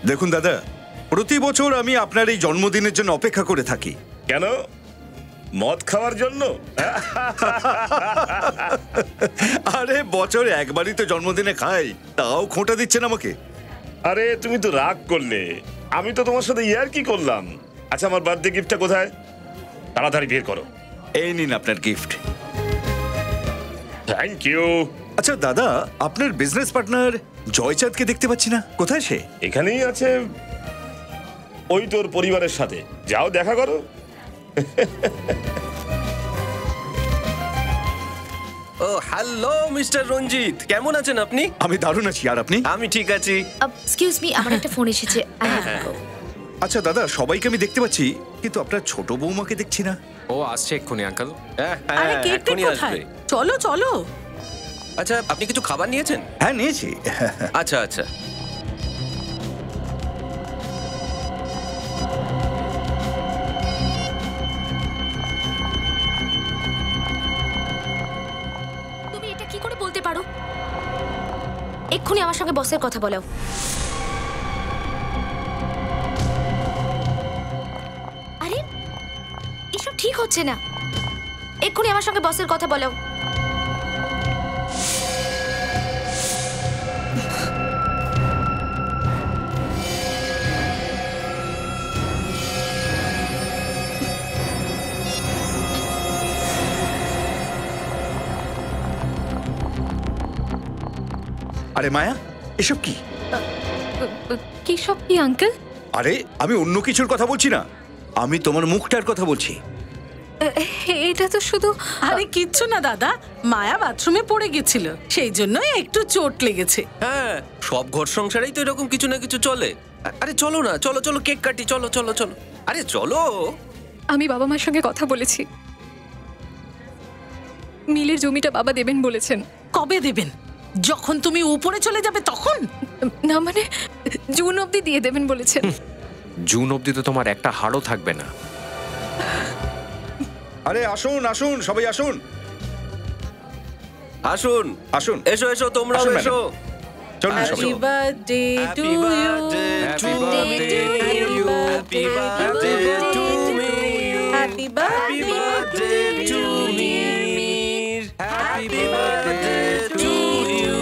দেখুন দাদা, প্রতি বছর আমি আপনার এই জন্মদিনের জন্য অপেক্ষা করে থাকি। কেন? মদ খাওয়ার জন্য? আরে বছরে একবারই তো জন্মদিনে খাই, তাও খোঁটা দিচ্ছেন আমাকে। আরে তুমি তো রাগ করলে, আমি তো তোমার সাথে ইয়ার কি করলাম। আচ্ছা, আমার বার্থডে গিফটটা কোথায়? তাড়াতাড়ি বের করো। এই নিন আপনার গিফট। Thank you. আচ্ছা দাদা, আপনার বিজনেস পার্টনার জয়চাঁদকে দেখতে পাচ্ছি না, কোথায় সে? এখানেই আছে, ওই তোর পরিবারের সাথে। যাও দেখা করো। ও হ্যালো মিস্টার রঞ্জিত, কেমন আছেন আপনি? আমি দারুণ আছি, আর আপনি? আমি ঠিক আছি। এক্সকিউজ মি, আমার একটা ফোন এসেছে। আচ্ছা দাদা, সবাইকে আমি দেখতে পাচ্ছি, কিন্তু আপনার ছোট বৌমাকে দেখছি না। ও আসছে এক্ষুনি আঙ্কেল। আরে কেকটা কোথায়? চলো চলো। আচ্ছা, আপনি কিছু খাবার নিয়েছেন? হ্যাঁ নিয়েছি। আচ্ছা আচ্ছা। তুমি এটা কি করে বলতে পারো? এক্ষুনি আমার সঙ্গে বসের কথা বলো। আরে এসব ঠিক হচ্ছে না, এক্ষুনি আমার সঙ্গে বসের কথা বলো। আরে মায়া, এসব কি? কি সব কি আঙ্কেল? আরে আমি অন্য কিছুর কথা বলছি না, আমি তোমার মুখটার কথা বলছি। এটা তো শুধু... আরে কিচ্ছু না দাদা, মায়া বাথরুমে পড়ে গেছিল, সেই জন্যই একটু চোট লেগেছে। হ্যাঁ, সব ঘর সংসারেই তো এরকম কিছু না কিছু চলে। আরে চলো না, চলো চলো কেক কাটি, চলো চলো চলো। আরে চলো। আমি বাবা মার সঙ্গে কথা বলেছি, মিলের জমিটা বাবা দেবেন বলেছেন। কবে দেবেন? যখন তুমি উপরে চলে যাবে তখন? না মানে জুন অবধি দিয়ে দেবেন বলেছেন। জুন অবধি তো তোমার একটা হাড়ও থাকবে না। আরে আসুন আসুন, সবাই আসুন আসুন আসুন, এসো এসো, তোমরাও আসুন, এসো। চলুন হ্যাপি সবাই। Birthday to you, happy birthday to you, happy birthday to me, happy birthday to me, happy birthday to you.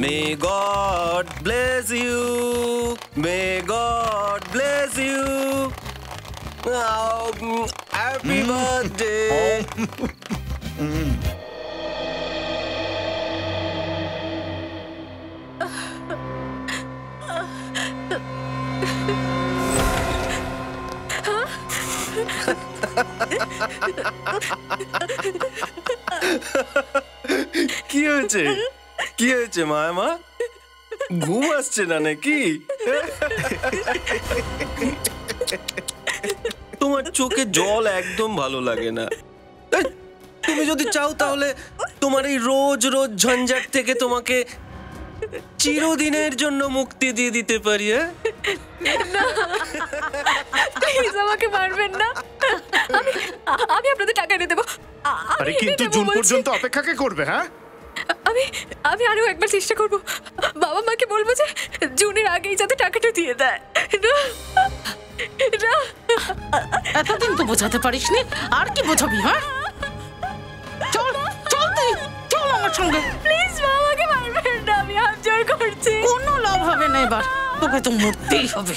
May God bless you, may God bless you. Happy birthday. কি হয়েছে, কি হয়েছে মায়া মা? ঘুম আসছে না নাকি? তোমার চোখে জল একদম ভালো লাগে না। তুমি যদি চাও তাহলে তোমার এই রোজ রোজ ঝঞ্ঝাট থেকে তোমাকে চিরদিনের জন্য মুক্তি দিয়ে দিতে পারি। প্লিজ আমাকে মারবেন না, আমি আপনাদের টাকা এনে দেবো। আরে কিন্তু জুন পর্যন্ত অপেক্ষা কে করবে? হ্যাঁ, আমি আরো একবার চেষ্টা করব, বাবা মাকে বলবো যে জুনের আগেই যাতে টাকাটা দিয়ে দেয়। এতদিন তো বোঝাতে পারিসনি, আর কি বোঝাবি? হ্যাঁ চল চল, তুই চল আমার সঙ্গে। প্লিজ বাবাকে মারবেন না, আমি হাত জোর করছি। কোনো লাভ হবে না, এবার তোকে তো মরতেই হবে।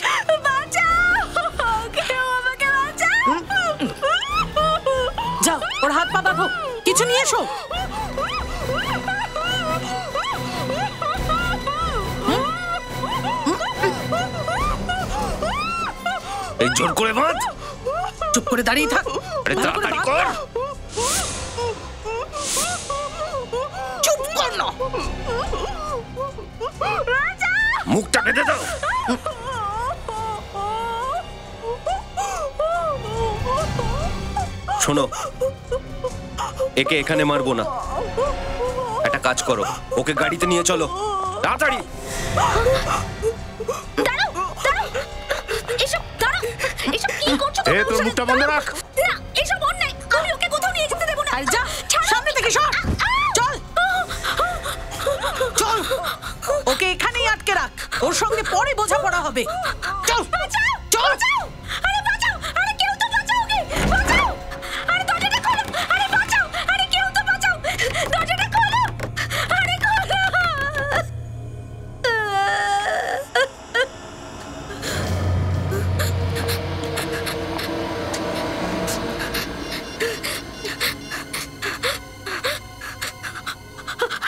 যাও, ওর হাত পা বাঁধো, কিছু নিয়ে এসো। এই জোর করে বাঁধ। চুপ করে দাঁড়িয়ে থাক। আরে তাড়াতাড়ি কর। চুপ কর না, মুখটা বেঁধে দাও। শোনো, একে এখানে মারবো না, একটা কাজ করো, ওকে গাড়িতে নিয়ে চলো তাড়াতাড়ি। তোর মুখটা বন্ধ রাখ। আরে যা, সামনে থেকে সর। চল চল, ওকে এখানেই আটকে রাখ। ওর সঙ্গে পরে বোঝাপড়া হবে। চল চল। আরে বাঁচাও, আরে কেউ তো বাঁচাও ওকে, বাঁচাও, আরে দরজাটা খোলো, আরে বাঁচাও, আরে কেউ তো বাঁচাও, দরজাটা খোলো, আরে খোলো।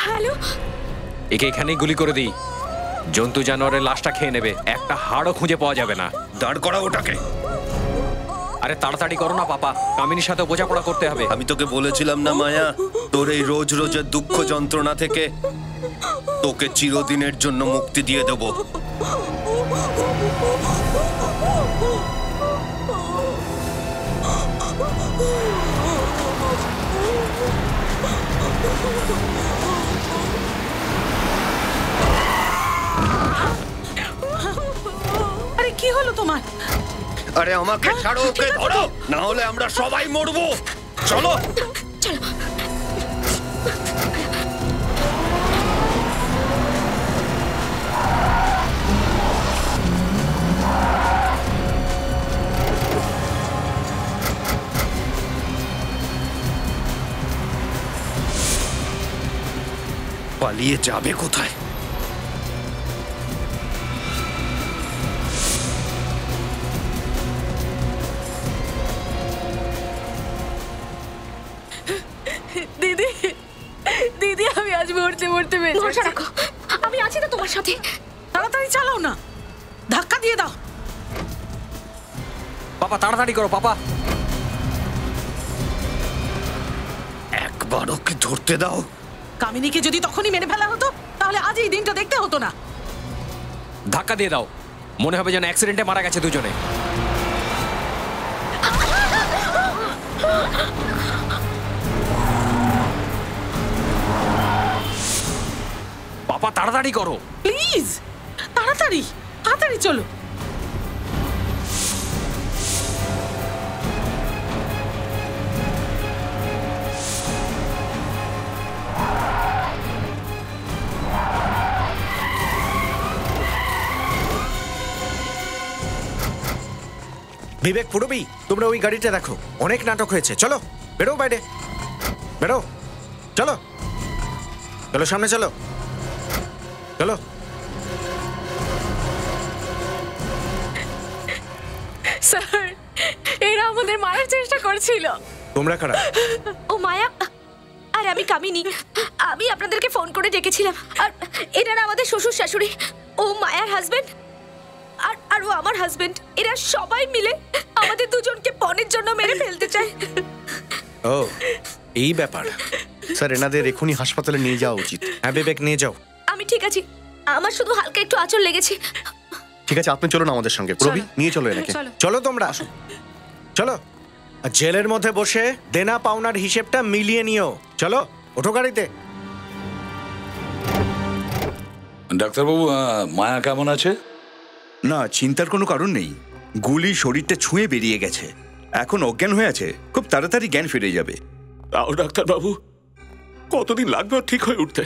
হ্যালো, একে এখানেই গুলি করে দিই। জন্তু জানোয়ারের লাশটা খেয়ে নেবে, একটা হাড়ও খুঁজে পাওয়া যাবে না। দাঁড় করা ওটাকে। আরে তাড়াতাড়ি করো না পাপা, কামিনীর সাথে বোঝাপড়া করতে হবে। আমি তোকে বলেছিলাম না মায়া, তোর এই রোজ রোজের দুঃখ যন্ত্রণা থেকে তোকে চিরদিনের জন্য মুক্তি দিয়ে দেব। আরে কি হলো তোমার? আরে আমাকে ছাড়ো, ওকে ধরো, না হলে আমরা সবাই মরবো। চলো পালিয়ে যাবে কোথায়? দিদি, দিদি আমি আজ মরতে মরতে বেঁচে ভরসা রাখো, আমি আছি তো তোমার সাথে। তাড়াতাড়ি চালাও না, ধাক্কা দিয়ে দাও। পাপা তাড়াতাড়ি করো পাপা। একবার ওকে ধরতে দাও। কামিনীকে যদি তখনই মেরে ফেলা হতো তাহলে আজ এই দিনটা দেখতে হতো না। ধাক্কা দিয়ে দাও, মনে হবে যেন অ্যাক্সিডেন্টে মারা গেছে দুজনে। পাপা তাড়াতাড়ি করো প্লিজ, তাড়াতাড়ি তাড়াতাড়ি চলো। বিবেক, পুরবি, তোমরা ওই গাড়িটা দেখো, অনেক নাটক হয়েছে। চলো বেরো বাইরে, বেরো, চলো চলো সামনে চলো, চলো। স্যার, এরা আমাদের মারার চেষ্টা করছিল। তোমরা কারা? ও মায়া, আর আমি কামিনী। আমি আপনাদেরকে ফোন করে ডেকেছিলাম। আর এনারা আমাদের শ্বশুর শাশুড়ি। ও মায়ার হাজবেন্ড, আর ও আমার হাজবেন্ড। এরা সবাই মিলে আমাদের দুজনকে পণের জন্য মেরে ফেলতে চায়। ও এই ব্যাপার। স্যার, এনাদের এখনই হাসপাতালে নিয়ে যাওয়া উচিত। হ্যাঁ বিবেক, নিয়ে যাও। আমি ঠিক আছি, আমার শুধু হালকা একটু আঁচড় লেগেছে। ঠিক আছে, আপনি চলুন আমাদের সঙ্গে। প্রবি, নিয়ে চলো এনাকে। চলো তোমরা, চলো। আর জেলের মধ্যে বসে দেনা পাওনার হিসেবটা মিলিয়ে নিও। চলো ওঠো গাড়িতে। ডাক্তারবাবু, মায়া কেমন আছে? না, চিন্তার কোনো কারণ নেই। গুলি শরীরটা ছুঁয়ে বেরিয়ে গেছে, এখন অজ্ঞান হয়ে আছে। খুব তাড়াতাড়ি জ্ঞান ফিরে যাবে। তাও ডাক্তারবাবু, কতদিন লাগবে ওর ঠিক হয়ে উঠতে?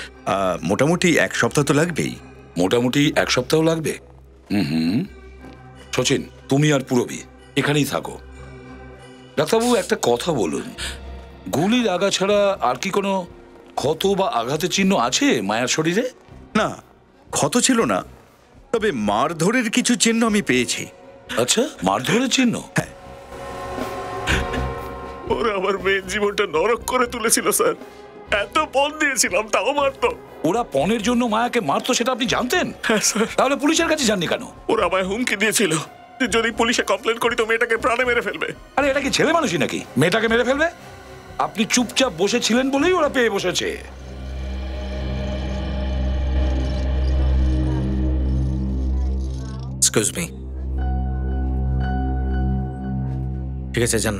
মোটামুটি 1 সপ্তাহ তো লাগবেই। মোটামুটি 1 সপ্তাহ লাগবে। সচিন, তুমি আর পুরবি এখানেই থাকো। ডাক্তারবাবু, একটা কথা বলুন, গুলির আগা ছাড়া আর কি কোনো ক্ষত বা আঘাতের চিহ্ন আছে মায়ার শরীরে? না, ক্ষত ছিল না, তবে মারধরের কিছু চিহ্ন আমি পেয়েছি। আচ্ছা, মারধরের চিহ্ন? হ্যাঁ। ওরা আমার মেয়ের জীবনটা নরক করে তুলেছিল স্যার। এত পণ দিয়েছিলাম তাও মারতো। ওরা পণের জন্য মায়াকে মারতো, সেটা আপনি জানতেন? হ্যাঁ স্যার। তাহলে পুলিশের কাছে যাননি কেন? ওরা আমায় হুমকি দিয়েছিল যে যদি পুলিশে কমপ্লেন করি তো মেয়েটাকে প্রাণে মেরে ফেলবে। আরে এটা কি ছেলে মানুষই নাকি মেয়েটাকে মেরে ফেলবে? আপনি চুপচাপ বসেছিলেন বলেই ওরা পেয়ে বসেছে। Excuse me. ঠিক আছে, যান।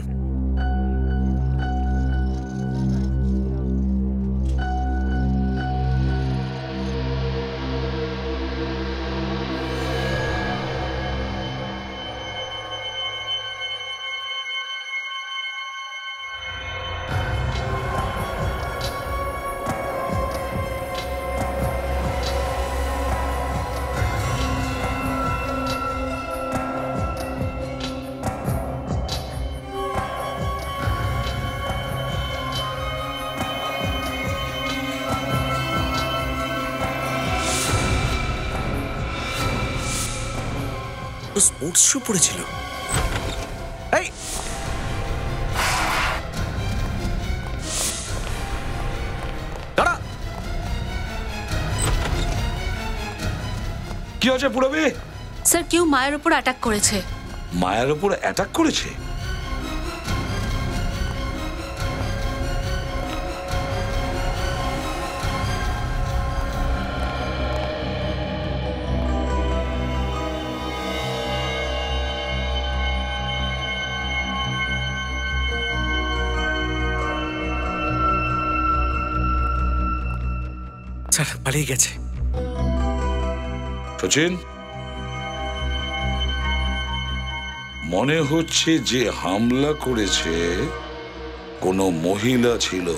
তো স্পোর্টস শু পরেছিল। এই দাঁড়া। কি হয়েছে পুরবি? স্যার কেউ মায়ের উপর অ্যাটাক করেছে। মায়ের উপর অ্যাটাক করেছে? স্যার পালিয়ে গেছে। সচিন, মনে হচ্ছে যে হামলা করেছে কোনো মহিলা ছিল।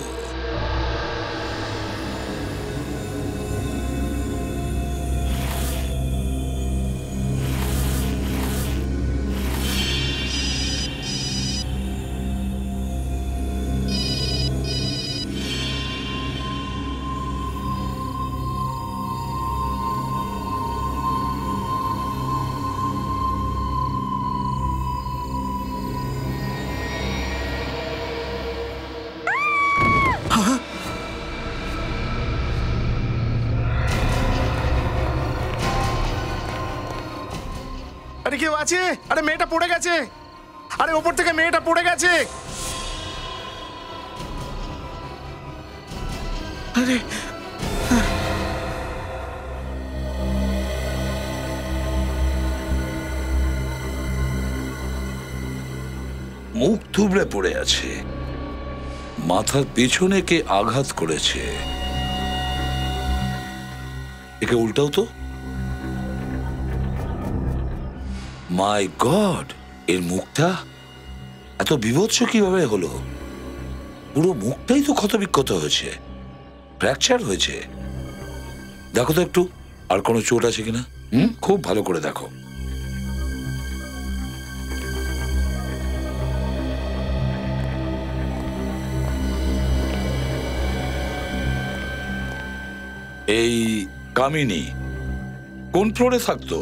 আরে কেউ আছে? আরে মেয়েটা পড়ে গেছে, আরে ওপর থেকে মেয়েটা পড়ে গেছে। আরে মুখ থুবড়ে পড়ে আছে, মাথার পেছনে কে আঘাত করেছে। একে উল্টাও তো। মাই গড, এর মুখটা এত বিভৎস কিভাবে হলো? পুরো মুখটাই তো ক্ষতবিক্ষত হয়েছে, ফ্র্যাকচার হয়েছে। দেখো তো একটু আর কোনো চোট আছে কিনা। খুব ভালো করে দেখো। এই কামিনী কোন ফ্লোরে থাকতো?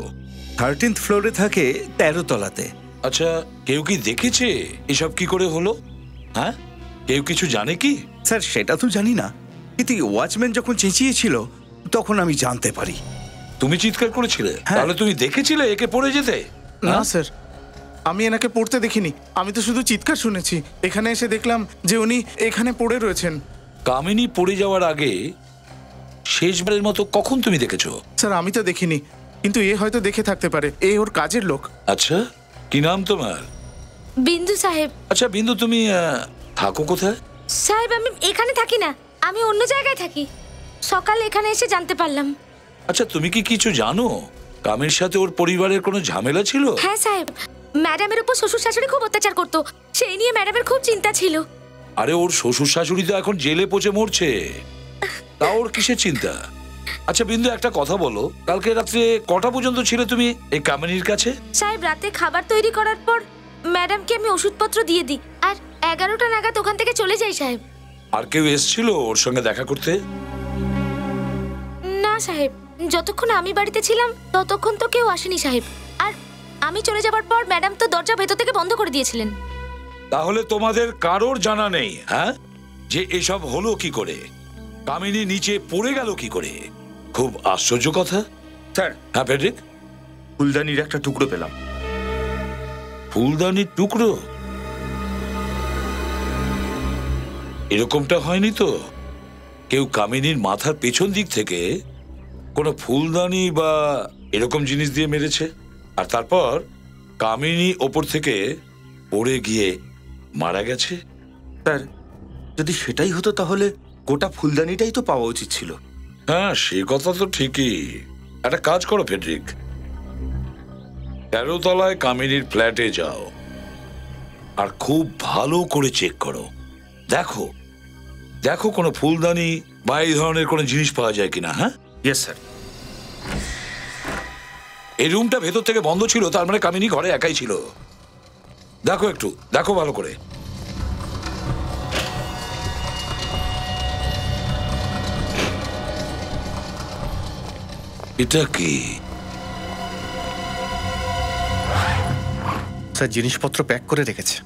13th ফ্লোরে থাকে, 13 তলাতে। আচ্ছা, কেউ কি দেখেছে এসব কি করে হলো? হ্যাঁ, কেউ কিছু জানে কি? স্যার সেটা তো জানি না, কিন্তু ওয়াচম্যান যখন চেঁচিয়েছিল তখন আমি জানতে পারি। তুমি চিৎকার করেছিলে? হ্যাঁ। তাহলে তুমি দেখেছিলে একে পড়ে যেতে? না স্যার, আমি এনাকে পড়তে দেখিনি, আমি তো শুধু চিৎকার শুনেছি। এখানে এসে দেখলাম যে উনি এখানে পড়ে রয়েছেন। কামিনী পড়ে যাওয়ার আগে শেষবারের মতো কখন তুমি দেখেছো? স্যার আমি তো দেখিনি, কিন্তু এ হয়তো দেখে থাকতে পারে, এ ওর কাজের লোক। আচ্ছা, কি নাম তোমার? বিন্দু সাহেব। আচ্ছা বিন্দু, তুমি থাকো কোথায়? সাহেব আমি এখানে থাকি না, আমি অন্য জায়গায় থাকি। সকালে এখানে এসে জানতে পারলাম। আচ্ছা, তুমি কি কিছু জানো কামিনীর সাথে ওর পরিবারের কোনো ঝামেলা ছিল? হ্যাঁ সাহেব, ম্যাডামের উপর শ্বশুর শাশুড়ি খুব অত্যাচার করতো, সেই নিয়ে ম্যাডামের খুব চিন্তা ছিল। আরে ওর শ্বশুর শাশুড়ি তো এখন জেলে পচে মরছে, তা ওর কিসের চিন্তা? আচ্ছা বিন্দু, একটা কথা বলো, কালকে রাত্রে কটা পর্যন্ত ছিলে তুমি এই কামিনীর কাছে? সাহেব রাতে খাবার তৈরি করার পর ম্যাডামকে আমি ওষুধপত্র দিয়ে দিই, আর 11টা নাগাদ ওখান থেকে চলে যাই সাহেব। আর কেউ এসেছিল ওর সঙ্গে দেখা করতে? না সাহেব, যতক্ষণ আমি বাড়িতে ছিলাম ততক্ষণ তো কেউ আসেনি সাহেব। আর আমি চলে যাবার পর ম্যাডাম তো দরজা ভেতর থেকে বন্ধ করে দিয়েছিলেন। তাহলে তোমাদের কারোর জানা নেই হ্যাঁ, যে এসব হলো কি করে? কামিনী নিচে পড়ে গেল কি করে? খুব আশ্চর্য কথা। স্যার, হ্যাঁ ফেডরিক? ফুলদানির একটা টুকরো পেলাম। ফুলদানির টুকরো? এরকমটা হয়নি তো? কেউ কামিনীর মাথার পেছন দিক থেকে কোনো ফুলদানি বা এরকম জিনিস দিয়ে মেরেছে, আর তারপর কামিনী ওপর থেকে পড়ে গিয়ে মারা গেছে? স্যার যদি সেটাই হতো তাহলে গোটা ফুলদানিটাই তো পাওয়া উচিত ছিল। হ্যাঁ, সে কথা তো ঠিকই। একটা কাজ করো ফেডরিক, 13 তলায় কামিনীর ফ্ল্যাটে যাও আর খুব ভালো করে চেক করো। দেখো দেখো কোনো ফুলদানি বা এই ধরনের কোনো জিনিস পাওয়া যায় কিনা। হ্যাঁ ইয়েস স্যার। এই রুমটা ভেতর থেকে বন্ধ ছিল, তার মানে কামিনী ঘরে একাই ছিল। দেখো একটু, দেখো ভালো করে। এটা কি? স্যার জিনিসপত্র প্যাক করে রেখেছে,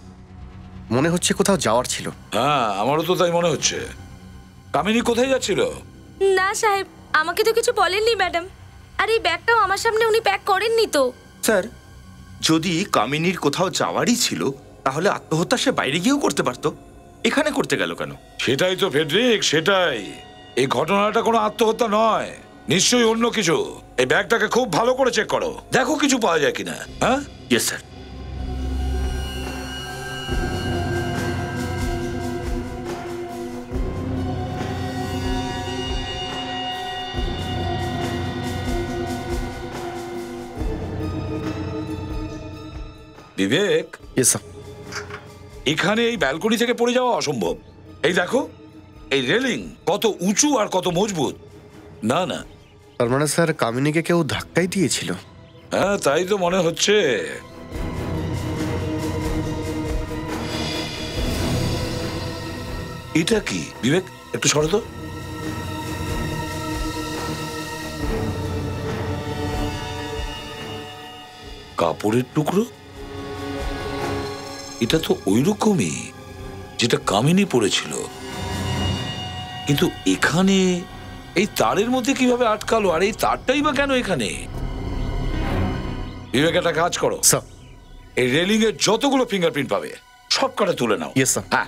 মনে হচ্ছে কোথাও যাওয়ার ছিল। হ্যাঁ, আমারও তো তাই মনে হচ্ছে। কামিনী কোথায় যাচ্ছিল? না সাহেব, আমাকে তো কিছু বলেননি ম্যাডাম। আর এই ব্যাগটাও আমার সামনে উনি প্যাক করেননি তো। স্যার, যদি কামিনীর কোথাও যাওয়ারই ছিল তাহলে আত্মহত্যা সে বাইরে গিয়েও করতে পারতো, এখানে করতে গেল কেন? সেটাই তো ফেডরিক, সেটাই। এই ঘটনাটা কোনো আত্মহত্যা নয়, নিশ্চয়ই অন্য কিছু। এই ব্যাগটাকে খুব ভালো করে চেক করো, দেখো কিছু পাওয়া যায় কিনা। হ্যাঁ, ইয়েস স্যার। বিবেক, ইয়েস স্যার। এখানে এই ব্যালকনি থেকে পড়ে যাওয়া অসম্ভব। এই দেখো, এই রেলিং কত উঁচু আর কত মজবুত। না না, তার মানে স্যার কামিনীকে কেউ ধাক্কাই দিয়েছিল? হ্যাঁ, তাই তো মনে হচ্ছে। এটা কি বিবেক, একটু সরো তো। কাপড়ের টুকরো, এটা তো ওইরকমই যেটা কামিনী পড়েছিল, কিন্তু এখানে এই তারের মধ্যে কিভাবে আটকালো? আর এই তারটাই বা কেন এখানে? বিবেক, একটা কাজ করো, স্যার। এই রেলিং এর যতগুলো ফিঙ্গারপ্রিন্ট পাবে সব কটা তুলে নাও। Yes sir. হ্যাঁ।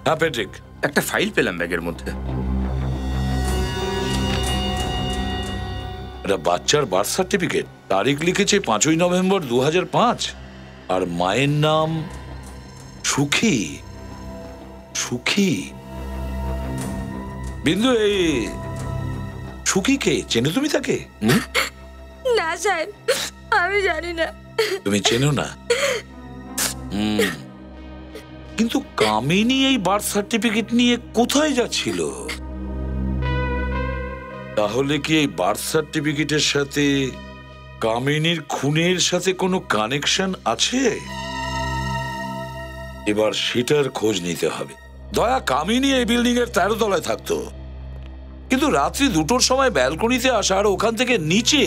হ্যাঁ প্যাট্রিক, একটা ফাইল পেলাম ব্যাগের মধ্যে। এটা বাচ্চার বার্থ সার্টিফিকেট, তারিখ লিখেছে 5ই নভেম্বর 2005, আর মায়ের নাম সুখী। সুখী? বিন্দু, এই সুখীকে চেনো তুমি? তাকে না সাহেব, আমি জানি না। তুমি চেনো না? কিন্তু কামিনী এই বার্থ সার্টিফিকেট নিয়ে কোথায় যাচ্ছিল? তাহলে কি এই বার্থ সার্টিফিকেটের সাথে কামিনীর খুনের সাথে কোনো কানেকশন আছে? এবার সেটার খোঁজ নিতে হবে। দয়া, কামিনী এই বিল্ডিং এর 13 তলায় থাকতো, কিন্তু রাত্রি 2টোর সময় ব্যালকনিতে আসা আর ওখান থেকে নিচে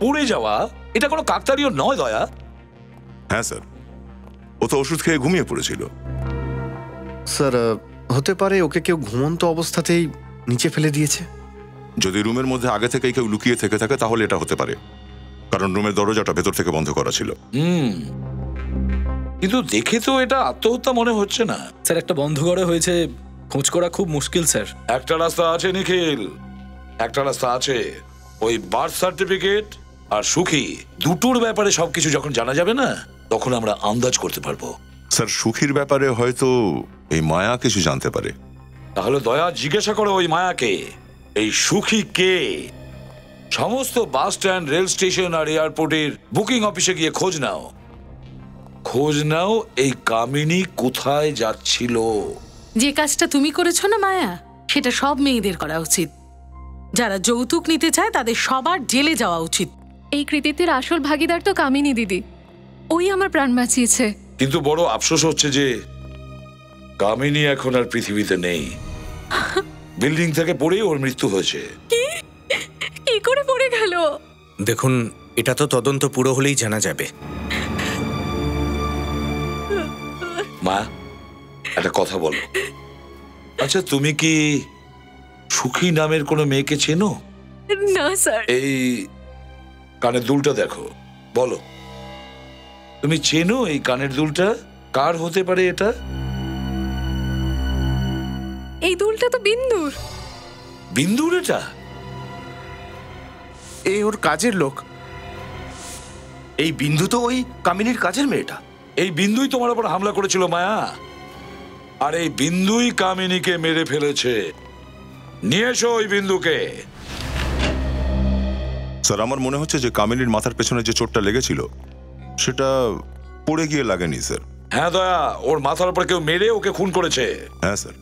পড়ে যাওয়া, এটা কোনো কাকতালীয় নয় দয়া। হ্যাঁ স্যার, ও তো ওষুধ খেয়ে ঘুমিয়ে পড়েছিল। স্যার, হতে পারে ওকে কেউ ঘুমন্ত অবস্থাতেই নিচে ফেলে দিয়েছে। যদি রুমের মধ্যে আগে থেকেই কেউ লুকিয়ে থেকে থাকে তাহলে এটা হতে পারে, কারণ রুমের দরজাটা ভেতর থেকে বন্ধ করা ছিল। কিন্তু দেখে তো এটা আত্মহত্যা মনে হচ্ছে না। স্যার, একটা বন্ধ ঘরে হয়েছে, খোঁজ করা খুব মুশকিল স্যার। একটা রাস্তা আছে নিখিল, একটা রাস্তা আছে। ওই বার্থ সার্টিফিকেট আর সুখী দুটোর ব্যাপারে সবকিছু যখন জানা যাবে না, তখন আমরা আন্দাজ করতে পারবো। স্যার, সুখীর ব্যাপারে হয়তো এই মায়া কিছু জানতে পারে। তাহলে দয়া, জিজ্ঞাসা করো ওই মায়াকে এই সুখী কে। সমস্ত বাস স্ট্যান্ড, রেল স্টেশন আর এয়ারপোর্টের বুকিং অফিসে গিয়ে খোঁজ নাও। খোঁজ নাও এই কামিনী কোথায় যাচ্ছিল। যে কাজটা তুমি করেছো না মায়া, সেটা সব মেয়েদের করা উচিত। যারা যৌতুক নিতে চায় তাদের সবার জেলে যাওয়া উচিত। এই কৃতিত্বের আসল ভাগিদার তো কামিনী দিদি, ওই আমার প্রাণ বাঁচিয়েছে। কিন্তু বড় আফসোস হচ্ছে যে কামিনী এখন আর পৃথিবীতে নেই। বিল্ডিং থেকে পড়ে ওর মৃত্যু হয়েছে। কি করে পড়ে গেল? দেখুন, এটা তো তদন্ত পুরো হলেই জানা যাবে। মা, একটা কথা বলো। আচ্ছা, তুমি কি সুখী নামের কোনো মেয়েকে চেনো? না স্যার। এই কানের দুলটা দেখো, বলো তুমি চেনো এই কানের দুলটা? কার হতে পারে এটা? এই দুলটা তো বিন্দুর। বিন্দুর? এটা এই ওর কাজের লোক। এই বিন্দু তো ওই কামিনীর কাজের মেয়েটা। এই বিন্দুই তোমার উপর হামলা করেছিল মায়া, আর এই বিন্দুই কামিনীকে মেরে ফেলেছে। নিয়ে এসো ওই বিন্দুকে। স্যার, আমার মনে হচ্ছে যে কামিনীর মাথার পেছনে যে চোটটা লেগেছিল সেটা পড়ে গিয়ে লাগেনি স্যার। হ্যাঁ দয়া, ওর মাথার উপর কেউ মেরে ওকে খুন করেছে। হ্যাঁ স্যার।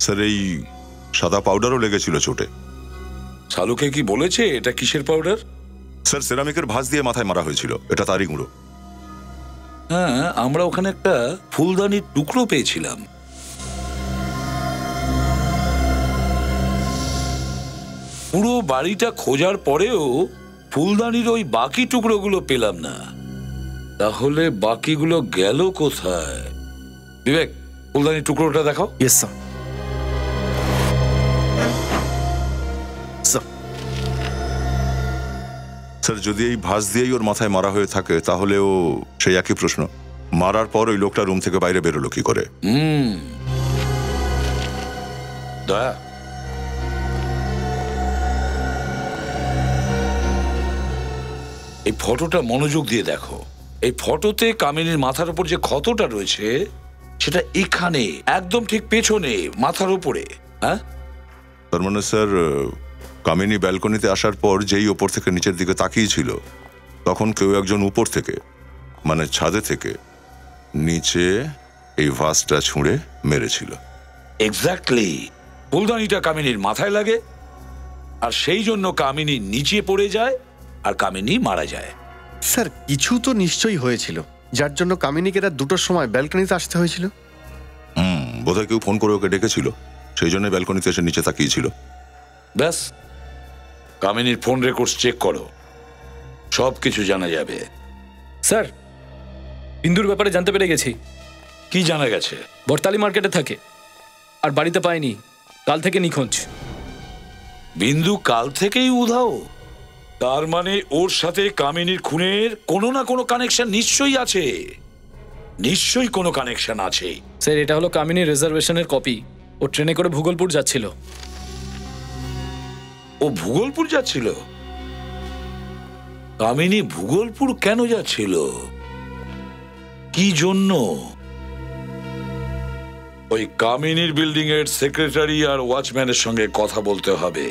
স্যার, এই সাদা পাউডারও লেগেছিল চোটে। শালুকে কি বলেছে এটা কিসের পাউডার? স্যার, সেরামিকের ভাঁজ দিয়ে মাথায় মারা হয়েছিল, এটা তারই গুঁড়ো। হ্যাঁ, আমরা ওখানে একটা ফুলদানির টুকরো পেয়েছিলাম। পুরো বাড়িটা খোঁজার পরেও ফুলদানির ওই বাকি টুকরোগুলো পেলাম না। তাহলে বাকিগুলো গেল কোথায়? বিবেক, ফুলদানির টুকরোটা দেখাও। Yes sir. স্যার, যদি এই ভাঁজ দিয়েই ওর মাথায় মারা হয়ে থাকে তাহলেও সেই একই প্রশ্ন, মারার পর ওই লোকটা রুম থেকে বাইরে বেরোলো কি করে? দয়া, এই ফটোটা মনোযোগ দিয়ে দেখো। এই ফটোতে কামিনীর মাথার উপর যে ক্ষতটা রয়েছে সেটা এখানে একদম ঠিক পেছনে মাথার উপরে। হ্যাঁ, তার মানে স্যার, কামিনী ব্যালকনিতে আসার পর যেই ওপর থেকে নিচের দিকে তাকিয়েছিল তখন কেউ একজন উপর থেকে, মানে ছাদে থেকে নিচে এই ভাসটা ছুঁড়ে মেরেছিল। এক্স্যাক্টলি। ফুলদানিটা কামিনীর মাথায় লাগে আর সেই জন্য কামিনী নিচে পড়ে যায় আর কামিনী মারা যায়। স্যার, কিছু তো নিশ্চয়ই হয়েছিল যার জন্য কামিনীকে রাত 2টোর সময় ব্যালকনিতে আসতে হয়েছিল। বোধহয় কেউ ফোন করে ওকে ডেকেছিল, সেই জন্য ব্যালকনিতে এসে নিচে তাকিয়েছিল। ব্যাস, কামিনীর ফোন রেকর্ডস চেক করো, সব কিছু জানা যাবে। স্যার, বিন্দুর ব্যাপারে জানতে পেরে গেছি। কি জানা গেছে? বরতালি মার্কেটে থাকে আর বাড়িতে পাইনি, কাল থেকে নিখোঁজ। বিন্দু কাল থেকেই উধাও? তার মানে ওর সাথে কামিনীর খুনের কোনো না কোনো কানেকশন নিশ্চয়ই আছে, নিশ্চয়ই কোনো কানেকশন আছে। স্যার, এটা হলো কামিনীর রিজার্ভেশনের কপি। ও ট্রেনে করে ভূগোলপুর যাচ্ছিল। ও ভূগোলপুর যাচ্ছিল? কামিনী ভূগোলপুর কেন যাচ্ছিল? কি জন্য? ওই কামিনীর বিল্ডিং এর সেক্রেটারি আর ওয়াচম্যানের সঙ্গে কথা বলতে হবে।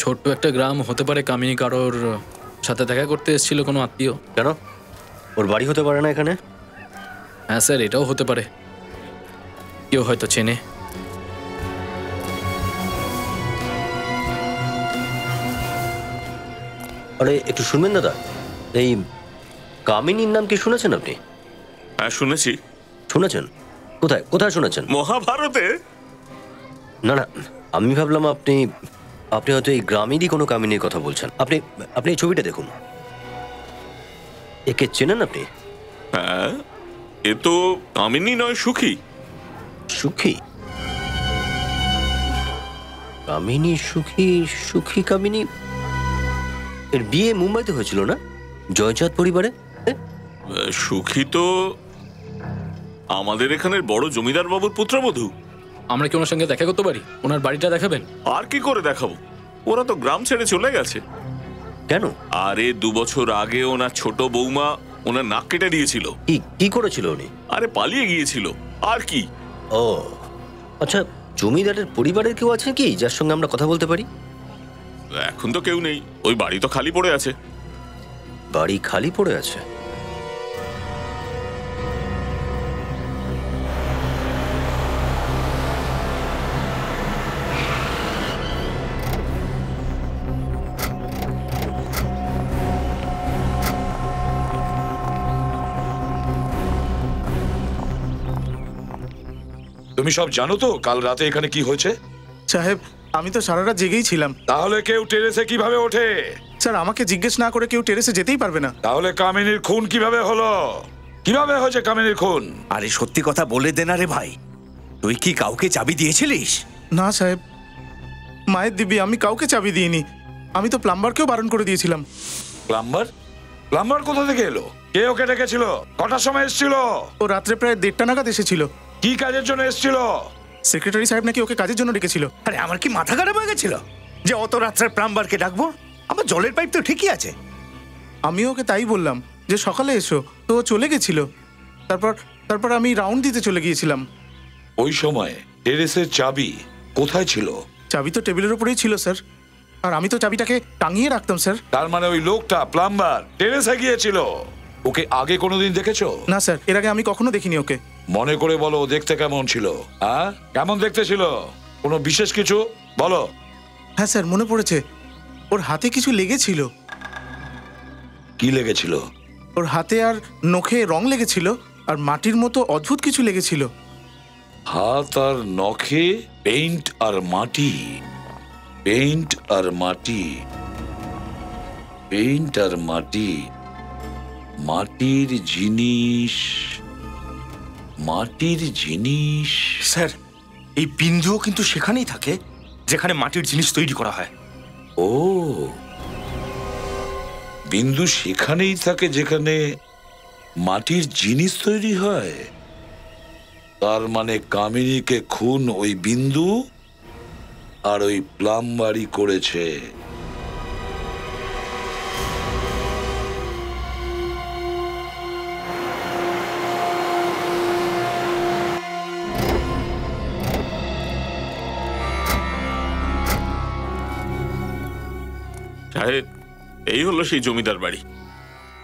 ছোট্ট একটা গ্রাম হতে পারে, কামিনী কারোর সাথে দেখা করতে এসেছিল কোনো আত্মীয়। কেন, ওর বাড়ি হতে পারে না এখানে? হ্যাঁ স্যার, এটাও হতে পারে, কেউ হয়তো চেনে। আরে একটু শুনবেন দাদা, এই কামিনীর নাম কি শুনেছেন আপনি? হ্যাঁ শুনেছি। শুনেছেন? কোথায় কোথায় শুনেছেন? মহাভারতে। না না, আমি ভাবলাম আপনি আপনি হয়তো এই গ্রামেরই কোনো কামিনীর কথা বলছেন। আপনি আপনি এই ছবিটা দেখুন, একে চেনেন আপনি? হ্যাঁ, এ তো কামিনী নয়, সুখী। সুখী? কামিনী সুখী? সুখী কামিনী? এর বিয়ে মুম্বাইতে হয়েছিল না, জয়চাঁদ পরিবারে? সুখী তো আমাদের এখানের বড় জমিদার বাবুর পুত্রবধূ। আমরা কি ওনার সঙ্গে দেখা করতে পারি? ওনার বাড়িটা দেখাবেন? আর কি করে দেখাবো, ওরা তো গ্রাম ছেড়ে চলে গেছে। কেন? আরে 2 বছর আগে ওনার ছোট বৌমা ওনার নাক কেটে দিয়েছিল। কি করেছিল উনি? আরে পালিয়ে গিয়েছিল। আর কি? ও আচ্ছা, জমিদারের পরিবারের কেউ আছে কি যার সঙ্গে আমরা কথা বলতে পারি? এখন তো কেউ নেই, ওই বাড়ি তো খালি পড়ে আছে। বাড়ি খালি পড়ে আছে? তুমি সব জানো তো কাল রাতে এখানে কি হয়েছে? সাহেব, আমি তো সারা রাত জেগেই ছিলাম। তাহলে কেউ টেরেসে কিভাবে ওঠে? স্যার, আমাকে জিজ্ঞেস না করে কেউ টেরেসে যেতেই পারবে না। তাহলে কামিনীর খুন কিভাবে হলো? কিভাবে হয়েছে কামিনীর খুন? আরে সত্যি কথা বলে দে না রে ভাই, তুই কি কাউকে চাবি দিয়েছিলিস? না সাহেব, মায়ের দিব্যি আমি কাউকে চাবি দিইনি। আমি তো প্লাম্বারকেও বারণ করে দিয়েছিলাম। প্লাম্বার? প্লাম্বার কোথা থেকে এলো? কে ওকে ডেকেছিল? কটার সময় এসেছিল? ও রাত্রে প্রায় 1:30 নাগাদ এসেছিল। কি কাজের জন্য এসেছিল? সেক্রেটারি সাহেব নাকি ওকে কাজের জন্য ডেকেছিল। আরে আমার কি মাথা খারাপ হয়ে গেছিল যে অত রাত্রে প্লাম্বারকে ডাকবো? আমার জলের পাইপ তো ঠিকই আছে। আমি ওকে তাই বললাম যে সকালে এসো, তো ও চলে গেছিল। তারপর আমি রাউন্ড দিতে চলে গিয়েছিলাম। ওই সময় টেরেসের চাবি কোথায় ছিল? চাবি তো টেবিলের উপরেই ছিল স্যার, আর আমি তো চাবিটাকে টাঙিয়ে রাখতাম স্যার। তার মানে ওই লোকটা প্লাম্বার টেরেসে গিয়েছিল। ওকে আগে কোনোদিন দেখেছো? না স্যার, এর আগে আমি কখনো দেখিনি ওকে। মনে করে বলো, দেখতে কেমন ছিল? হ্যাঁ, কেমন দেখতে ছিল? কোনো বিশেষ কিছু বলো। হ্যাঁ স্যার, মনে পড়েছে। ওর হাতে কিছু লেগেছিল। কি লেগেছিল? ওর হাতে আর নখে রং লেগেছিল, আর মাটির মতো অদ্ভুত কিছু লেগেছিল। হাত আর নখে পেইন্ট আর মাটি, পেইন্ট আর মাটি, পেইন্ট আর মাটি, মাটির জিনিস, মাটির জিনিস। স্যার, এই বিন্দুও কিন্তু সেখানেই থাকে যেখানে মাটির জিনিস তৈরি করা হয়। ও, বিন্দু সেখানেই থাকে যেখানে মাটির জিনিস তৈরি হয়। তার মানে কামিনীকে খুন ওই বিন্দু আর ওই প্লাম্বারই করেছে। সাহেব, এই হলো সেই জমিদার বাড়ি।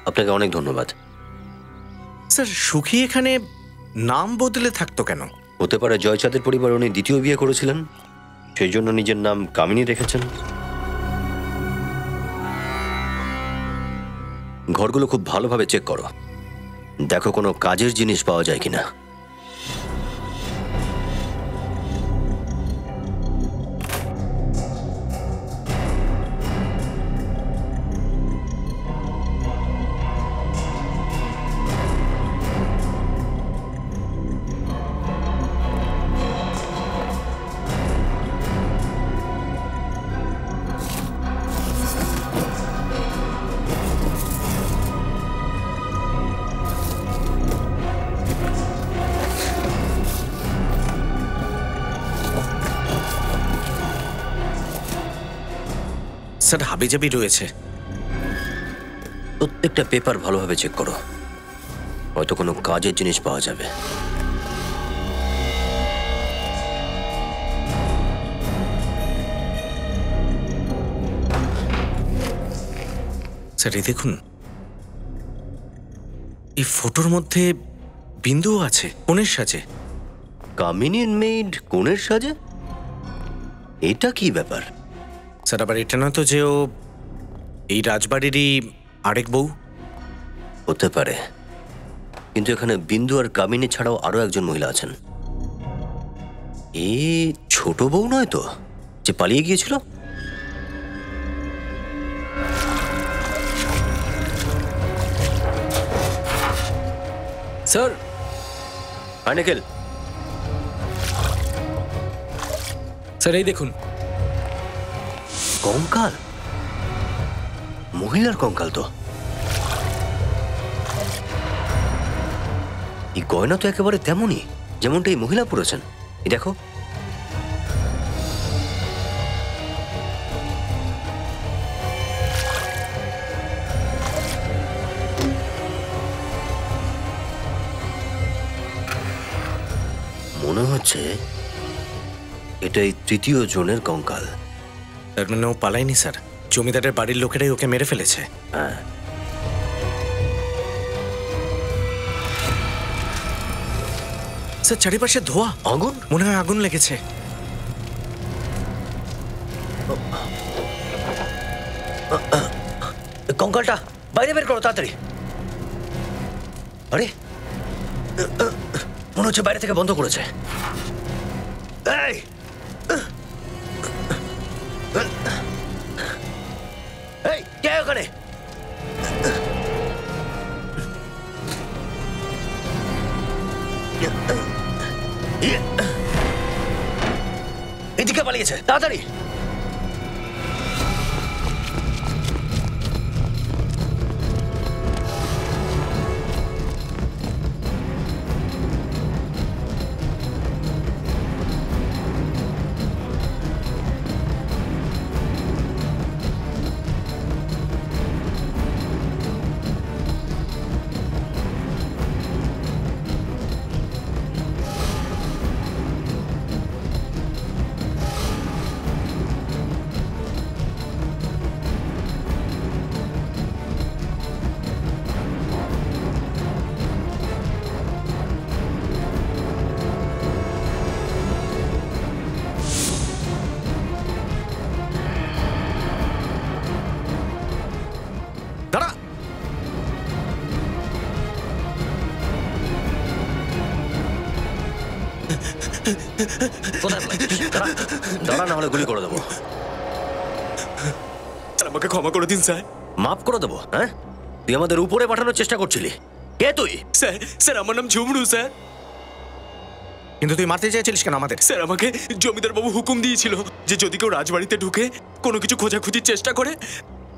আপনাকে অনেক ধন্যবাদ। স্যার, সুখী এখানে নাম বদলে থাকতো কেন? হতে পারে জয়চাঁদের পরিবার উনি দ্বিতীয় বিয়ে করেছিলেন, সেই জন্য নিজের নাম কামিনী রেখেছেন। ঘরগুলো খুব ভালোভাবে চেক করো, দেখো কোনো কাজের জিনিস পাওয়া যায় কিনা। স্যার, হাবিজাবি রয়েছে। প্রত্যেকটা পেপার ভালোভাবে চেক করো, হয়তো কোনো কাজের জিনিস পাওয়া যাবে। স্যার, এই দেখুন, এই ফটোর মধ্যে বিন্দু আছে কোণের সাজে। কামিনীর মেইড কোণের সাজে? এটা কি ব্যাপার? স্যার, আবার এটা না তো যে ও এই রাজবাড়িরই আরেক বউ? হতে পারে, কিন্তু এখানে বিন্দু আর কামিনী ছাড়াও আরো একজন মহিলা আছেন। এ ছোট বউ নয় তো, যে পালিয়ে গিয়েছিল? স্যার, আইনেকেল, স্যার এই দেখুন। কঙ্কাল, মহিলার কঙ্কাল তো। এই গয়না তো একেবারে তেমনই যেমনটা এই মহিলা পরেছেন। এই দেখো, মনে হচ্ছে এটাই তৃতীয় জনের কঙ্কাল। তার মানে ও পালায়নি স্যার, জমিদারের বাড়ির লোকেরাই ওকে মেরে ফেলেছে। হ্যাঁ, স্যার, চারিপাশে ধোঁয়া, আগুন, মনে হয় আগুন লেগেছে। কঙ্কালটা বাইরে বের করো তাড়াতাড়ি। আরে, মনে হচ্ছে বাইরে থেকে বন্ধ করেছে। এই, এই, কে ওখানে? এদিকে পালিয়েছে, তাড়াতাড়ি। কোথায় পালাচ্ছিস? দাঁড়া, না হলে গুলি করে দেবো। আমাকে ক্ষমা করে দিন স্যার। মাফ করে দেবো? হ্যাঁ, তুই আমাদের উপরে পাঠানোর চেষ্টা করছিলি। কে তুই? স্যার, স্যার আমার নাম ঝুমরু স্যার। কিন্তু তুই মারতে চাইছিলিস কেন আমাদের? স্যার আমাকে জমিদার বাবু হুকুম দিয়েছিল যে যদি কেউ রাজবাড়িতে ঢুকে কোনো কিছু খোঁজাখুঁজির চেষ্টা করে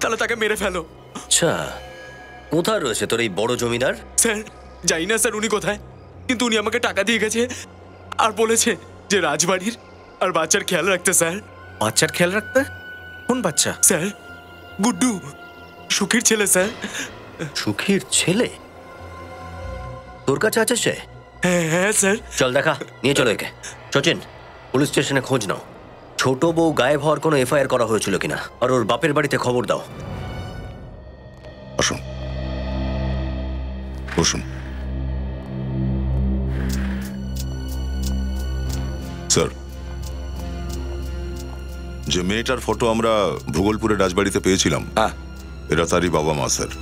তাহলে তাকে মেরে ফেলো। আচ্ছা, কোথায় রয়েছে তোর এই বড় জমিদার? স্যার জানি না স্যার উনি কোথায়, কিন্তু উনি আমাকে টাকা দিয়ে গেছে আর বলেছে যে রাজবাড়ির আর বাচ্চার খেয়াল রাখতে। স্যার বাচ্চার খেয়াল রাখতে? কোন বাচ্চা? স্যার গুড্ডু, সুখীর ছেলে। স্যার সুখীর ছেলে তোর কাছে আছে সে? হ্যাঁ স্যার। চল দেখা, নিয়ে চলো একে। সচিন, পুলিশ স্টেশনে খোঁজ নাও ছোট বউ গায়েব হওয়ার কোনো এফআইআর করা হয়েছিল কিনা, আর ওর বাপের বাড়িতে খবর দাও। আসুন বসুন। স্যার, যে মেয়েটার ফটো আমরা ভূগোলপুরের রাজবাড়িতে পেয়েছিলাম, এরা তারই বাবা মা স্যার।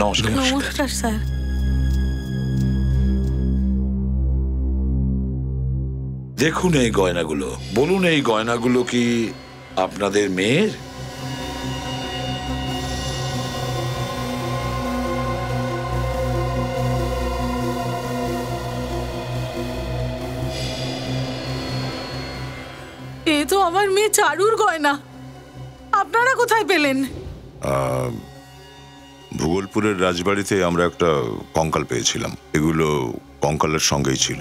নমস্কার স্যার। দেখুন এই গয়নাগুলো, বলুন এই গয়নাগুলো কি আপনাদের মেয়ের? এ তো আমার মেয়ে চারুর গয়না। আপনারা কোথায় পেলেন? ভূগোলপুরের রাজবাড়িতে আমরা একটা কঙ্কাল পেয়েছিলাম, এগুলো কঙ্কালের সঙ্গেই ছিল।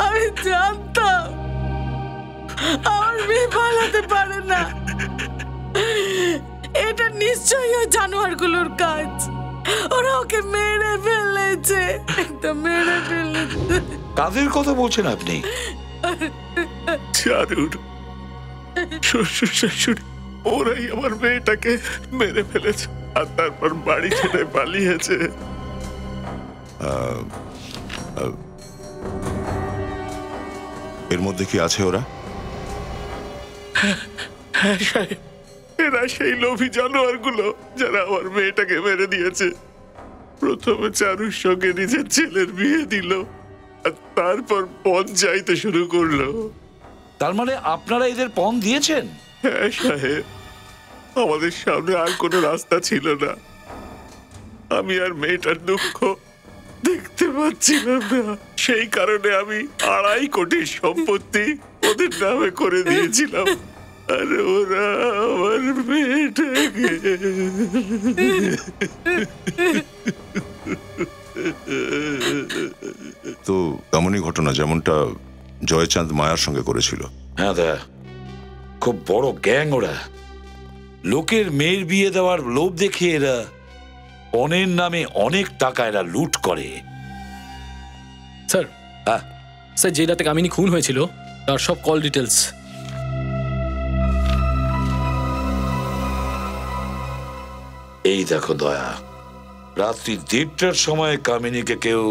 আমি জানতাম আমার মেয়ে পালাতে পারে না। এটা নিশ্চয়ই ওই জানোয়ারগুলোর কাজ। ওরা ওকে মেরে ফেলেছে, একদম মেরে ফেলেছে। কাদের কথা বলছেন আপনি? চারুর শ্বশুর শাশুড়ি, ওরাই আমার মেয়েটাকে মেরে ফেলেছে আর তারপর বাড়ি ছেড়ে পালিয়েছে। এর মধ্যে কি আছে ওরা? হ্যাঁ সাহেব, এরা সেই লোভী জানোয়ারগুলো যারা আমার মেয়েটাকে মেরে দিয়েছে। প্রথমে চারুর সঙ্গে নিজের ছেলের বিয়ে দিল আর তারপর পণ চাইতে শুরু করলো। তার মানে আপনারা এদের পণ দিয়েছেন? হ্যাঁ সাহেব, আমাদের সামনে আর কোনো রাস্তা ছিল না। আমি আর মেয়েটার দুঃখ দেখতে পাচ্ছিলাম না, সেই কারণে আমি 2.5 কোটি সম্পত্তি ওদের নামে করে দিয়েছিলাম। আর ওরা আমার মেয়েটাকে তো তেমনই ঘটনা যেমনটা জয়চাঁদ মায়ার সঙ্গে করেছিল। হ্যাঁ দা, খুব বড় গ্যাং ওরা। লোকের মেয়ের বিয়ে দেওয়ার লোভ দেখিয়ে এরা পণের নামে অনেক টাকা এরা লুট করে। স্যার, স্যার যে রাতে কামিনী খুন হয়েছিল তার সব কল ডিটেলস। এই দেখো দয়া, রাত্রি 1:30টার সময় কামিনীকে কেউ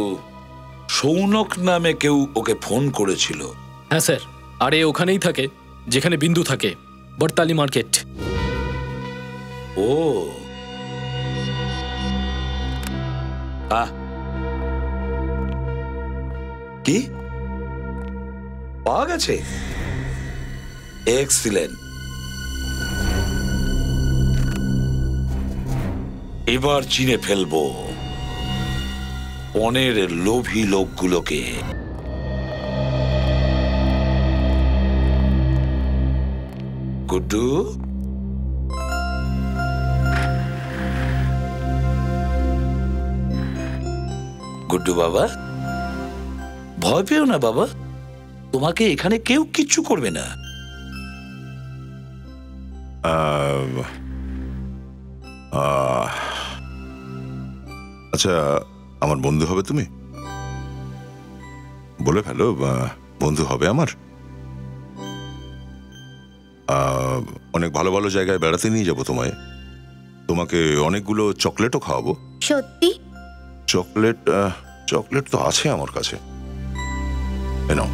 সৌনক নামে কেউ ওকে ফোন করেছিল। হ্যাঁ স্যার, আর এ ওখানেই থাকে যেখানে বিন্দু থাকে, বড়তালি মার্কেট। ও কি পাওয়া গেছে? এক্সিলেন্ট। এবার চিনে ফেলবো পণের লোভী লোকগুলোকে। গুড্ডু, গুড্ডু বাবা, ভয় পেও না বাবা, তোমাকে এখানে কেউ কিচ্ছু করবে না। আচ্ছা, আমার বন্ধু হবে তুমি? বলে ফেলো, বন্ধু হবে আমার। অনেক ভালো ভালো জায়গায় বেড়াতে নিয়ে যাবো তোমায়, তোমাকে অনেকগুলো চকলেটও খাওয়াবো। সত্যি? চকলেট চকলেট তো আছে আমার কাছে। নাও।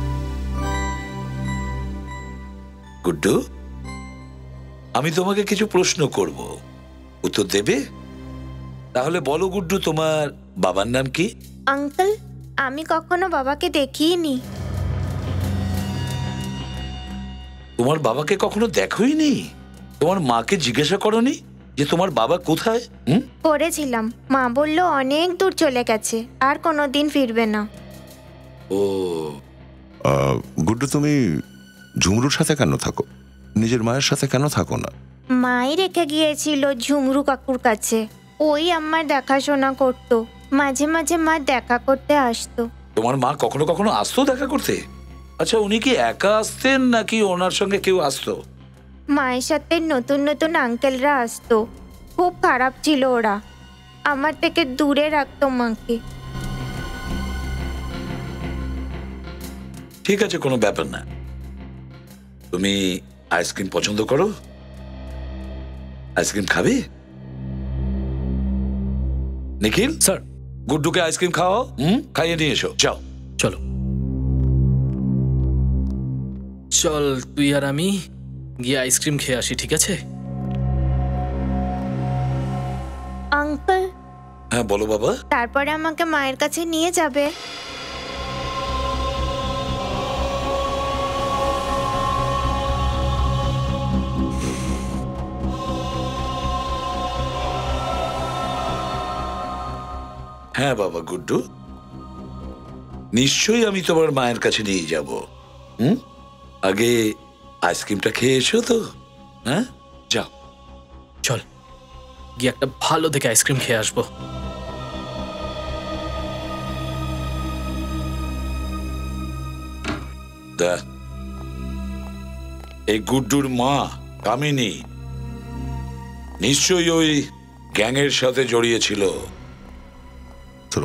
গুড্ডু, আমি তোমাকে কিছু প্রশ্ন করব, উত্তর দেবে? তাহলে বলো গুড্ডু, তোমার বাবার নাম কি? আঙ্কেল, আমি কখনো বাবাকে দেখিনি। তোমার বাবাকে কখনো দেখোইনি? তোমার মাকে জিজ্ঞাসা করনি যে তোমার বাবা কোথায়? করেছিলাম, মা বলল অনেক দূর চলে গেছে, আর কোনোদিন ফিরবে না। ও গুড্ডু, তুমি ঝুমরুর সাথে কেন থাকো? নিজের মায়ের সাথে কেন থাকো না? মাই রেখে গিয়েছিল ঝুমরু কাকুর কাছে, ওই আমার দেখাশোনা করতো। মাঝে মাঝে মা দেখা করতে আসতো। তোমার মা কখনো কখনো আসতো দেখা করতে? আচ্ছা, উনি কি একা আসতেন নাকি ওনার সঙ্গে কেউ আসতো? মায়ের সাথে নতুন নতুন আঙ্কেলরা আসতো। খুব খারাপ ছিল ওরা, আমার থেকে দূরে রাখতো মাকে। ঠিক আছে, কোনো ব্যাপার না। তুমি আইসক্রিম পছন্দ করো? আইসক্রিম খাবে? নিখিল স্যার, গুড্ডুকে আইসক্রিম খাও, খাইয়ে নিয়ে এসো। যাও। চলো। চল, তুই আর আমি গিয়ে আইসক্রিম খেয়ে আসি, ঠিক আছে? আঙ্কেল। হ্যাঁ বলো বাবা। তারপরে আমাকে মায়ের কাছে নিয়ে যাবে? হ্যাঁ বাবা গুড্ডু, নিশ্চয়ই আমি তোমার মায়ের কাছে নিয়ে যাব। আগে আইসক্রিমটা খেয়ে এসো তো। হ্যাঁ, যাও। চল, গিয়ে একটা ভালো দেখে আইসক্রিম খেয়ে আসবো। এই গুড্ডুর মা কামিনী নিশ্চয়ই ওই গ্যাংয়ের সাথে জড়িয়ে ছিল।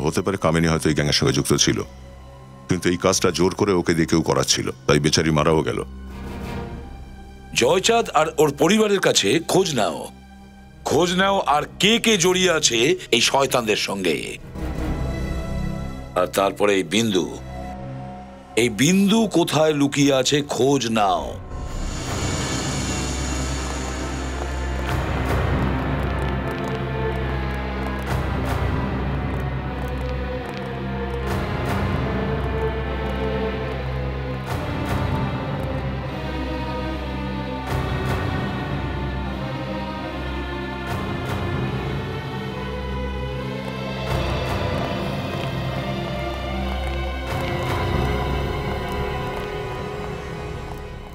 হতে পারে কামিনী হয়তো এই গ্যাংয়ের সঙ্গে যুক্ত ছিল, কিন্তু এই কাজটা জোর করে ওকে দিয়ে কেউ করাচ্ছিল, তাই বেচারি মারাও গেল। জয়চাঁদ আর ওর পরিবারের কাছে খোঁজ নাও, খোঁজ নাও আর কে কে জড়িয়ে আছে এই শয়তানদের সঙ্গে। আর তারপরে এই বিন্দু কোথায় লুকিয়ে আছে খোঁজ নাও।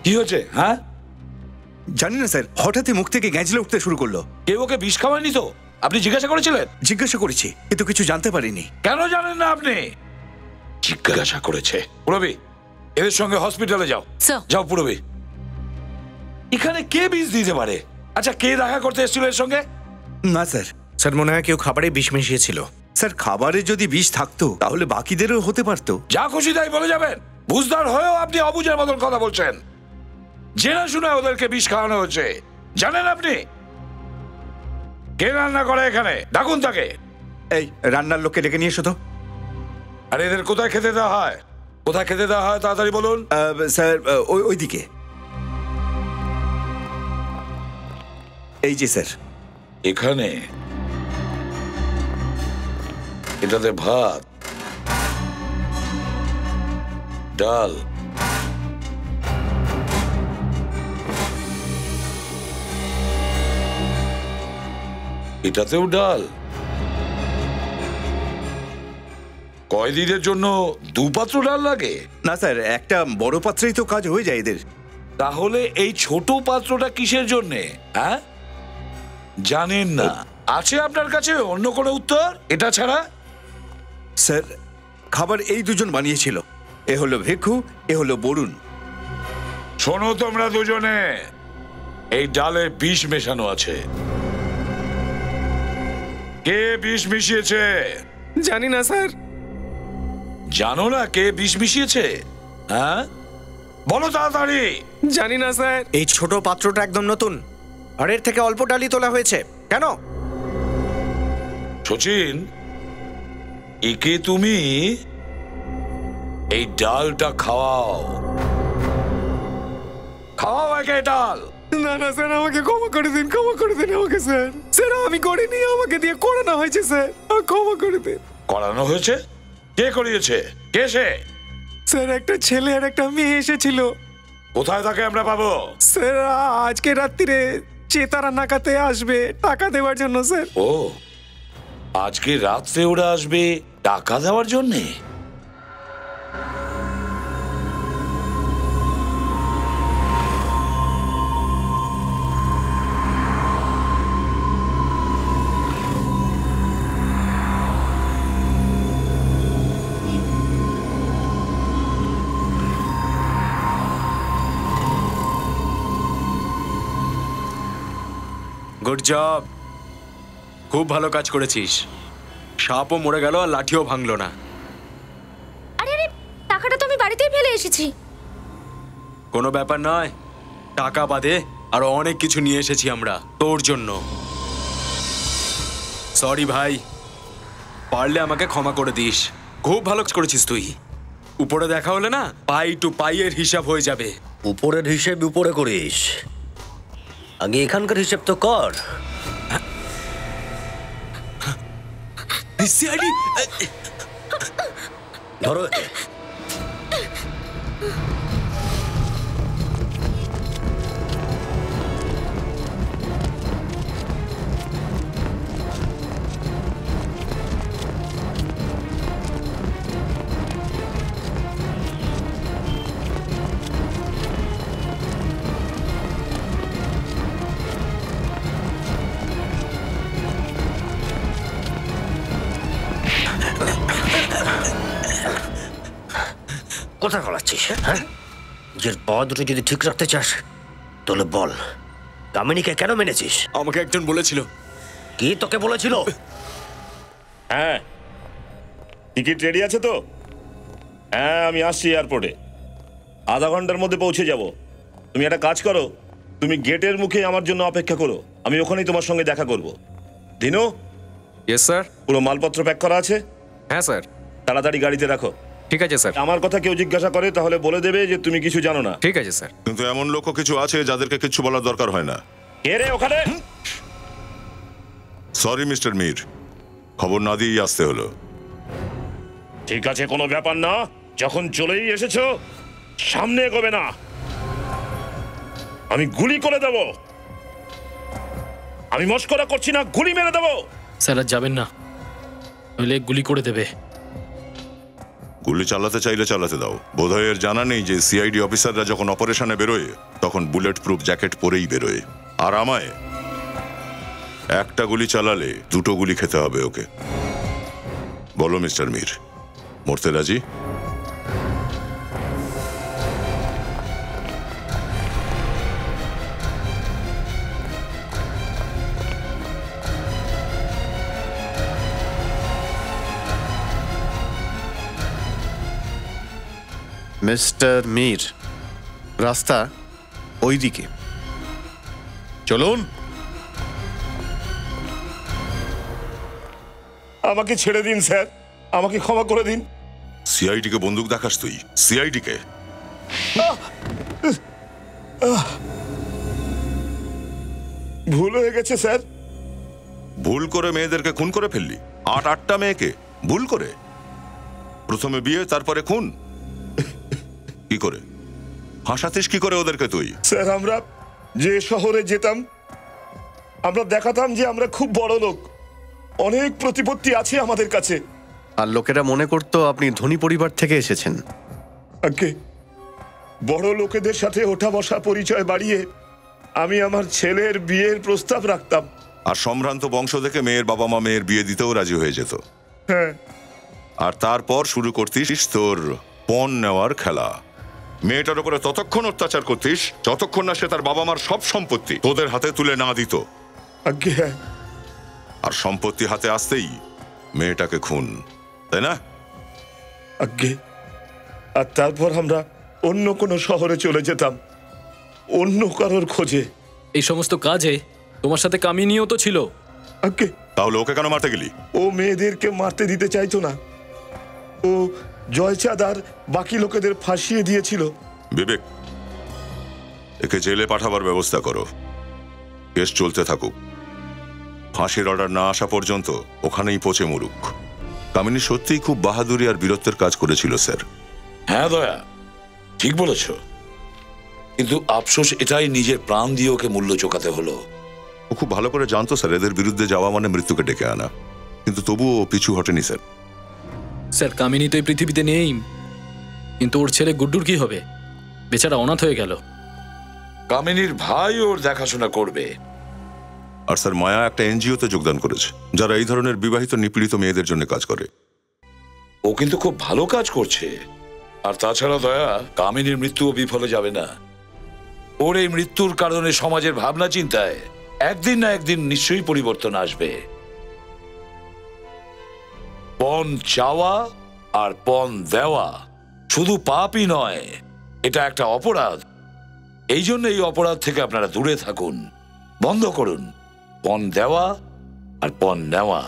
কি হচ্ছে? হ্যাঁ, জানি না স্যার, হঠাৎই মুখ থেকে গ্যাঁজলে উঠতে শুরু করলো। কেউ ওকে বিষ খাওয়ায়নি তো? আপনি জিজ্ঞাসা করেছিলেন? জিজ্ঞাসা করেছি, কিন্তু কিছু জানতে পারিনি। কেন জানেন না আপনি? জিজ্ঞাসা করেছে। পুরবি, এদের সঙ্গে হসপিটালে যাও। যাও পুরবি। এখানে কে বিষ দিতে পারে? আচ্ছা, কে দেখা করতে এসেছিল এর সঙ্গে? না স্যার। স্যার, মনে হয় কেউ খাবারে বিষ মিশিয়েছিল। স্যার, খাবারে যদি বিষ থাকতো তাহলে বাকিদেরও হতে পারতো। যা খুশি তাই বলে যাবেন? বুঝদার হয়েও আপনি অবুঝের মতন কথা বলছেন। জেনে শুনে ওদেরকে বিষ খাওয়ানো হচ্ছে। জানেন আপনি কে রান্না করে এখানে? ডাকুন তাকে। এই রান্নার লোককে ডেকে নিয়ে এসো তো। আর এদের কোথায় খেতে দেওয়া হয়? কোথায় খেতে দেওয়া হয় তাড়াতাড়ি বলুন। স্যার, ওইদিকে। এই যে স্যার। এখানে? এটাতে ভাত, ডাল, এটাতেও ডাল। কয়দিনের জন্য 2 পাত্র ডাল লাগে? না স্যার, একটা বড় পাত্রেই তো কাজ হয়ে যায় এদের। তাহলে এই ছোট পাত্রটা কিসের জন্যে? হ্যাঁ, জানেন না? আছে আপনার কাছে অন্য কোনো উত্তর এটা ছাড়া? স্যার, খাবার এই দুজন বানিয়েছিল। এ হলো ভিক্ষু, এ হলো বরুণ। শোনো তোমরা দুজনে, এই ডালে বিষ মেশানো আছে। কে বিষ মিশিয়েছে? জানি না স্যার। জানো না কে বিষ মিশিয়েছে? হ্যাঁ, বলো তাড়াতাড়ি। জানি না স্যার। এই ছোট পাত্রটা একদম নতুন, আর এর থেকে অল্প ডালই তোলা হয়েছে। কেন? সচিন, একে তুমি এই ডালটা খাওয়াও। খাওয়াও একে ডাল। না না স্যার, আমাকে ক্ষমা করে দিন, ক্ষমা করে দিন আমাকে স্যার। স্যার আমি করিনি, আমাকে দিয়ে করানো হয়েছে স্যার, ক্ষমা করে দিন। করানো হয়েছে? কে করিয়েছে? কে সে? স্যার একটা ছেলে আর একটা মেয়ে এসেছিল। কোথায় তাকে আমরা পাবো? স্যার আজকে রাত্রিরে চেতারা নাকাতে আসবে টাকা দেওয়ার জন্য স্যার। ও, আজকে রাত্রে ওরা আসবে টাকা দেওয়ার জন্যে? গুড জব, খুব ভালো কাজ করেছিস। সাপও মরে গেল আর লাঠিও ভাঙলো না। আরে আরে, টাকাটা তো আমি বাড়িতেই ফেলে এসেছি। কোনো ব্যাপার নয়, টাকা বাদে আরো অনেক কিছু নিয়ে এসেছি আমরা তোর জন্য। সরি ভাই, পারলে আমাকে ক্ষমা করে দিস। খুব ভালো কাজ করেছিস তুই। উপরে দেখা হলে না, পাই টু পাইয়ের হিসাব হয়ে যাবে। উপরের হিসেব উপরে করিস, আগে এখানকার হিসেব তো কর। ধরো কোথায় গলাচ্ছিস? হ্যাঁ, নিজের পা দুটো যদি ঠিক রাখতে চাস তাহলে বল, কামিনীকে কেন মেনেছিস? আমাকে একজন বলেছিল। কি তোকে বলেছিল? হ্যাঁ, টিকিট রেডি আছে তো? হ্যাঁ, আমি আসছি এয়ারপোর্টে, আধা ঘন্টার মধ্যে পৌঁছে যাব। তুমি একটা কাজ করো, তুমি গেটের মুখে আমার জন্য অপেক্ষা করো, আমি ওখানেই তোমার সঙ্গে দেখা করব। দিনু? Yes sir. পুরো মালপত্র প্যাক করা আছে? হ্যাঁ স্যার। তাড়াতাড়ি গাড়িতে রাখো। ঠিক আছে স্যার। আমার কথা কেউ জিজ্ঞাসা করে তাহলে বলে দেবে যে তুমি কিছু জানো না। ঠিক আছে স্যার। কিন্তু এমন লোকও কিছু আছে যাদেরকে কিছু বলার দরকার হয় না। কে রে ওখানে? সরি মিস্টার মীর, খবর না দিয়েই আসতে হলো। ঠিক আছে, কোনো ব্যাপার না, যখন চলেই এসেছো সামনে এগোবে না, আমি গুলি করে দেব। আমি মস্করা করছি না, গুলি মেরে দেব। স্যার আর যাবেন না, নইলে গুলি করে দেবে। গুলি চালাতে চাইলে চালাতে দাও। বোধহয় এর জানা নেই যে সিআইডি অফিসাররা যখন অপারেশনে বেরোয় তখন বুলেট প্রুফ জ্যাকেট পরেই বেরোয়। আর আমায় একটা গুলি চালালে দুটো গুলি খেতে হবে ওকে। বলো মিস্টার মীর, মরতে রাজি? মিস্টার মীর, রাস্তা ওই দিকে, চলুন। আমাকে ছেড়ে দিন স্যার, আমাকে ক্ষমা করে দিন। সিআইডি কে বন্দুক দেখাস তুই? সিআইডি কে? ভুল হয়ে গেছে স্যার। ভুল করে মেয়েদেরকে খুন করে ফেললি? আটটা মেয়েকে ভুল করে? প্রথমে বিয়ে, তারপরে খুন? কি করে হাসাতিস কি করে ওদেরকে তুই? স্যার, আমরা যে শহরে যেতাম আমরা দেখাতাম যে আমরা খুব বড় লোক, অনেক প্রতিপত্তি আছে আমাদের কাছে। আর লোকেরা মনে করতো আপনি ধনী পরিবার থেকে এসেছেন। আগে বড় লোকেদের সাথে ওঠা বসা পরিচয় বাড়িয়ে আমি আমার ছেলের বিয়ের প্রস্তাব রাখতাম। আর সম্ভ্রান্ত বংশ থেকে মেয়ের বাবা মা মেয়ের বিয়ে দিতেও রাজি হয়ে যেত। হ্যাঁ, আর তারপর শুরু করতিস তোর পণ নেওয়ার খেলা। মেয়েটার উপরে ততক্ষণ অত্যাচার করতিস যতক্ষণ না সে তার বাবা মার সব সম্পত্তি তোদের হাতে তুলে না দিত। আর সম্পত্তি হাতে আসতেই মেয়েটাকে খুন, তাই না? আগে আর তারপর আমরা অন্য কোনো শহরে চলে যেতাম অন্য কারোর খোঁজে। এই সমস্ত কাজে তোমার সাথে কামিনীও তো ছিল। আগে তাহলে ওকে কেন মারতে গেলি? ও মেয়েদেরকে মারতে দিতে চাইতো না। ও জয়চাঁদ আর বাকি লোকেদের ফাঁসিয়ে দিয়েছিল। বিবেক, একে জেলে পাঠাবার ব্যবস্থা করো। কেস চলতে থাকুক, ফাঁসির অর্ডার না আসা পর্যন্ত ওখানেই পচে মরুক। কামিনী সত্যিই খুব বাহাদুরি আর বীরত্বের কাজ করেছিল স্যার। হ্যাঁ দয়া, ঠিক বলেছ, কিন্তু আফসোস এটাই নিজের প্রাণ দিয়ে ওকে মূল্য চোকাতে হলো। ও খুব ভালো করে জানতো স্যার, এদের বিরুদ্ধে যাওয়া মানে মৃত্যুকে ডেকে আনা, কিন্তু তবুও ও পিছু হটেনি স্যার। স্যার কামিনী তো এই পৃথিবীতে নেই, কিন্তু ওর ছেলে গুড্ডুর কি হবে? বেচারা অনাথ হয়ে গেল। কামিনীর ভাই ওর দেখাশোনা করবে। আর স্যার মায়া একটা এনজিওতে যোগদান করেছে, যারা এই ধরনের বিবাহিত নিপীড়িত মেয়েদের জন্য কাজ করে। ও কিন্তু খুব ভালো কাজ করছে। আর তাছাড়া দয়া, কামিনীর মৃত্যুও বিফলে যাবে না। ওর এই মৃত্যুর কারণে সমাজের ভাবনা চিন্তায় একদিন না একদিন নিশ্চয়ই পরিবর্তন আসবে। পণ চাওয়া আর পণ দেওয়া শুধু পাপই নয়, এটা একটা অপরাধ। এই জন্য এই অপরাধ থেকে আপনারা দূরে থাকুন, বন্ধ করুন পণ দেওয়া আর পণ নেওয়া।